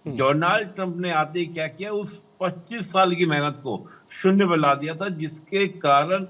Donald Trump ने आते ही क्या किया, उस 25 साल की मेहनत को शून्य पर ला दिया था, जिसके कारण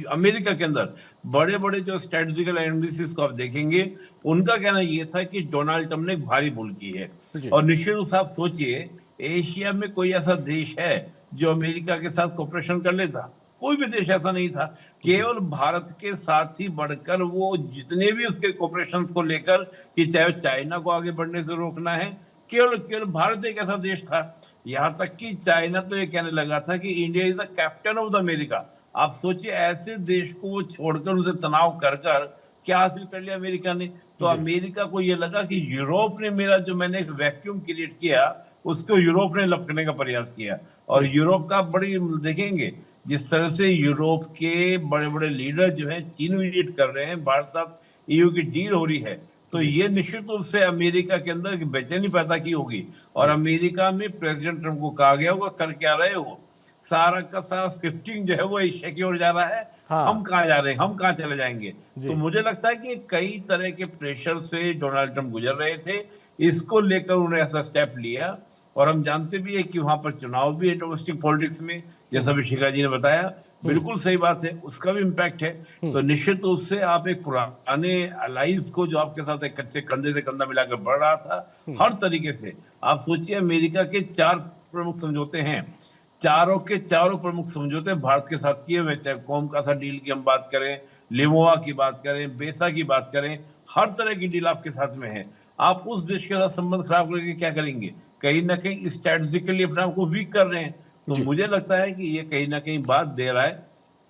अमेरिका के अंदर बड़े बड़े जो स्ट्रेटेजिकल एनालिसिस को आप देखेंगे, उनका कहना यह था कि डोनाल्ड ट्रंप ने एक भारी भूल की है। जी। और निश्चित रूप से आप सोचिए, एशिया में कोई ऐसा देश है जो अमेरिका के साथ कोऑपरेशन कर लेता? कोई भी देश ऐसा नहीं था। जी। केवल भारत के साथ ही बढ़कर वो जितने भी उसके कोऑपरेशन को लेकर, कि चाहे चाइना को आगे बढ़ने से रोकना है, केवल केवल भारत एक ऐसा देश था। यहां तक कि चाइना तो ये कहने लगा था कि India is the captain of the America. आप सोचिए, ऐसे देश को वो छोड़कर उसे तनाव कर कर क्या हासिल कर लिया अमेरिका ने। तो जी। अमेरिका को ये लगा कि यूरोप ने मेरा जो मैंने एक वैक्यूम क्रिएट किया, उसको यूरोप ने लपकने का प्रयास किया। और यूरोप का बड़ी देखेंगे, जिस तरह से यूरोप के बड़े बड़े लीडर जो है चीन विजिट कर रहे हैं, भारत साथ ईयू की डील हो रही है, तो जी। ये निश्चित रूप से अमेरिका के अंदर एक बेचैनी पैदा की होगी। और जी। अमेरिका में प्रेसिडेंट ट्रंप को कहा गया होगा, कर क्या रहे हो? सारा का सारा शिफ्टिंग जो है वो एशिया की ओर जा रहा है। हम हाँ। कहाँ जा रहे हैं, हम कहाँ चले जाएंगे? तो जी। मुझे लगता है कि कई तरह के प्रेशर से डोनाल्ड ट्रंप गुजर रहे थे, इसको लेकर उन्होंने ऐसा स्टेप लिया। और हम जानते भी है कि वहां पर चुनाव भी है डोमेस्टिक पॉलिटिक्स में, जैसा विशिका जी ने बताया। बिल्कुल सही बात है, उसका भी इम्पैक्ट है। तो निश्चित रूप से आप एक पुराने अलाइज को, जो आपके साथ एक कच्चे कंधे से कंधा मिलाकर बढ़ रहा था, हर तरीके से आप सोचिए, अमेरिका के 4 प्रमुख समझौते हैं, चारों के चारों प्रमुख समझौते भारत के साथ किए हुए, चाहे कौम का सा डील की हम बात करें, लिमोआ की बात करें, बेसा की बात करें, हर तरह की डील आपके साथ में है। आप उस देश के साथ संबंध खराब करके क्या करेंगे? कहीं ना कहीं स्ट्रेटेजिकली अपने आप को वीक कर रहे हैं। तो जी। मुझे लगता है कि ये कहीं ना कहीं बात देर आए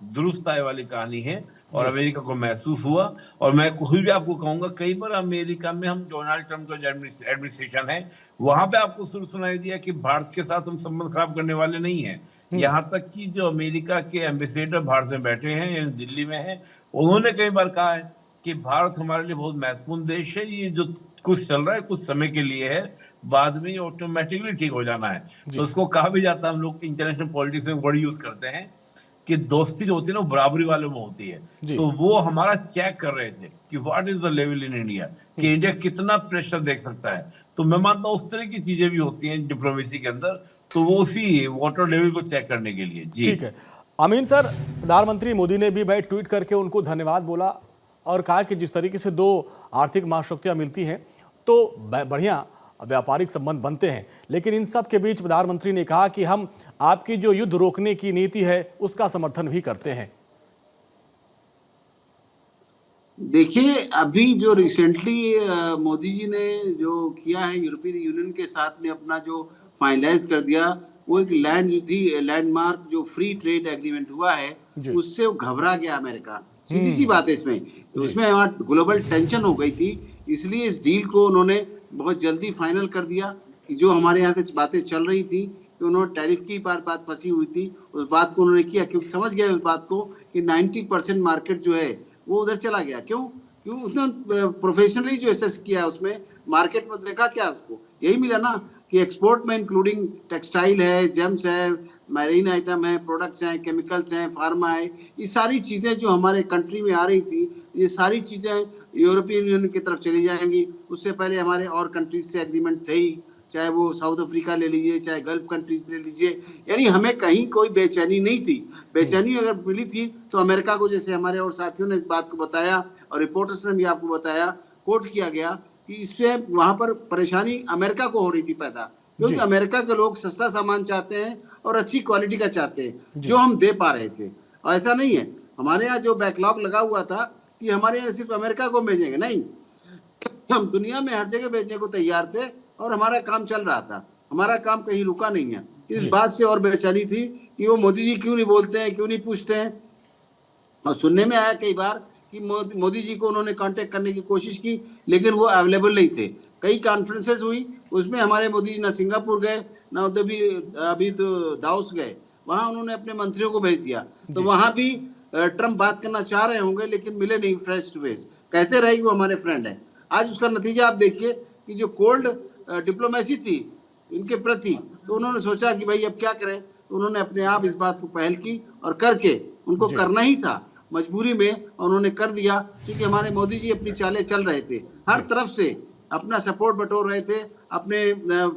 दुरुस्त आए वाली कहानी है, और जी। अमेरिका को महसूस हुआ। और मैं खुद भी आपको कहूंगा, कई बार अमेरिका में हम डोनाल्ड ट्रंप का जो एडमिनिस्ट्रेशन है, वहां पे आपको सुनाई दिया कि भारत के साथ हम संबंध खराब करने वाले नहीं है। यहाँ तक कि जो अमेरिका के एम्बेसडर भारत में बैठे हैं, यानी दिल्ली में हैं, उन्होंने कई बार कहा है कि भारत हमारे लिए बहुत महत्वपूर्ण देश है, ये जो कुछ चल रहा है कुछ समय के लिए है, बाद में ये ऑटोमेटिकली ठीक हो जाना है। तो जी। उसको कहा भी जाता है, हम लोग इंटरनेशनल पॉलिटिक्स में वर्ड यूज करते हैं, कि दोस्ती जो होती है ना, वो बराबरी वालों में होती है। जी। तो वो हमारा चेक कर रहे थे कि what is the level in India, कि इंडिया कितना प्रेशर देख सकता है। तो मैं मानता हूँ उस तरह की चीजें भी होती हैं डिप्लोमेसी के अंदर, तो वो उसी वाटर लेवल को चेक करने के लिए। जी। ठीक है। अमीन सर, प्रधानमंत्री मोदी ने भी भाई ट्वीट करके उनको धन्यवाद बोला और कहा कि जिस तरीके से दो आर्थिक महाशक्तियां मिलती हैं तो बढ़िया व्यापारिक संबंध बनते हैं, लेकिन इन सब के बीच प्रधानमंत्री ने कहा कि हम आपकी जो युद्ध रोकने की नीति है उसका समर्थन भी करते हैं। देखिए, अभी जो रिसेंटली मोदी जी ने जो किया है यूरोपियन यूनियन के साथ में, अपना जो फाइनलाइज कर दिया, वो एक लैंडमार्क जो फ्री ट्रेड एग्रीमेंट हुआ है, जी। उससे वो घबरा गया अमेरिका। सीधी सी बात है इसमें। जी। उसमें वहाँ ग्लोबल टेंशन हो गई थी, इसलिए इस डील को उन्होंने बहुत जल्दी फाइनल कर दिया। कि जो हमारे यहाँ से बातें चल रही थी कि उन्होंने टैरिफ की बात फंसी हुई थी, उस बात को उन्होंने किया, क्योंकि समझ गए उस बात को कि 90% मार्केट जो है वो उधर चला गया। क्यों उसने प्रोफेशनली जो एसेस किया, उसमें मार्केट में देखा क्या, उसको यही मिला ना कि एक्सपोर्ट में इंक्लूडिंग टेक्सटाइल है, जेम्स है, मैरीन आइटम है, प्रोडक्ट्स हैं, केमिकल्स हैं, फार्मा है, ये सारी चीज़ें जो हमारे कंट्री में आ रही थी, ये सारी चीज़ें यूरोपियन यूनियन की तरफ चली जाएंगी। उससे पहले हमारे और कंट्रीज से एग्रीमेंट थे ही, चाहे वो साउथ अफ्रीका ले लीजिए, चाहे गल्फ कंट्रीज ले लीजिए, यानी हमें कहीं कोई बेचैनी नहीं थी। बेचैनी अगर मिली थी तो अमेरिका को, जैसे हमारे और साथियों ने इस बात को बताया और रिपोर्टर्स ने भी आपको बताया, कोट किया गया कि इससे वहाँ पर परेशानी अमेरिका को हो रही थी पैदा, क्योंकि अमेरिका के लोग सस्ता सामान चाहते हैं और अच्छी क्वालिटी का चाहते हैं, जो हम दे पा रहे थे। और ऐसा नहीं है, हमारे यहाँ जो बैकलॉग लगा हुआ था कि हमारे यहाँ सिर्फ अमेरिका को भेजेंगे, नहीं, हम दुनिया में हर जगह भेजने को तैयार थे और हमारा काम चल रहा था, हमारा काम कहीं रुका नहीं है। इस बात से और बेचैनी थी कि वो मोदी जी क्यों नहीं बोलते हैं, क्यों नहीं पूछते हैं। और सुनने में आया कई बार कि मोदी जी को उन्होंने कांटेक्ट करने की कोशिश की, लेकिन वो अवेलेबल नहीं थे। कई कॉन्फ्रेंसेस हुई, उसमें हमारे मोदी जी ना सिंगापुर गए, ना अभी तो दाओस गए, वहाँ उन्होंने अपने मंत्रियों को भेज दिया। तो वहाँ भी ट्रम्प बात करना चाह रहे होंगे, लेकिन मिले नहीं फेस टू फेस, कहते रहे कि वो हमारे फ्रेंड हैं। आज उसका नतीजा आप देखिए कि जो कोल्ड डिप्लोमेसी थी इनके प्रति, तो उन्होंने सोचा कि भाई अब क्या करें, तो उन्होंने अपने आप इस बात को पहल की और करके, उनको करना ही था मजबूरी में, उन्होंने कर दिया, क्योंकि हमारे मोदी जी अपनी चालें चल रहे थे हर तरफ से। अपना सपोर्ट बटोर रहे थे, अपने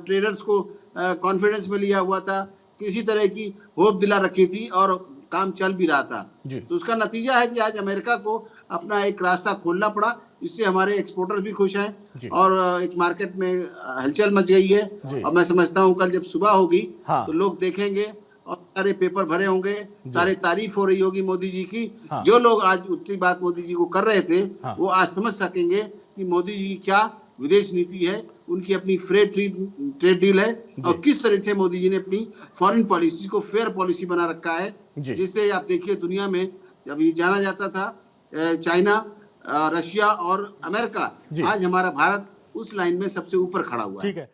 ट्रेडर्स को कॉन्फिडेंस में लिया हुआ था, किसी तरह की होप दिला रखी थी और काम चल भी रहा था। जी। तो उसका नतीजा है कि आज अमेरिका को अपना एक रास्ता खोलना पड़ा, इससे हमारे एक्सपोर्टर्स भी खुश जी। हैं और एक मार्केट में हलचल मच गई है। जी। और मैं समझता हूँ कल जब सुबह होगी हाँ। तो लोग देखेंगे और सारे पेपर भरे होंगे, सारे तारीफ हो रही होगी मोदी जी की। हाँ। जो लोग आज उतनी बात मोदी जी को कर रहे थे, हाँ। वो आज समझ सकेंगे कि मोदी जी की क्या विदेश नीति है, उनकी अपनी ट्रेड डील है और किस तरह से मोदी जी ने अपनी फॉरेन पॉलिसी को फेयर पॉलिसी बना रखा है, जिससे आप देखिए दुनिया में जब ये जाना जाता था चाइना, रशिया और अमेरिका, आज हमारा भारत उस लाइन में सबसे ऊपर खड़ा हुआ है। ठीक है।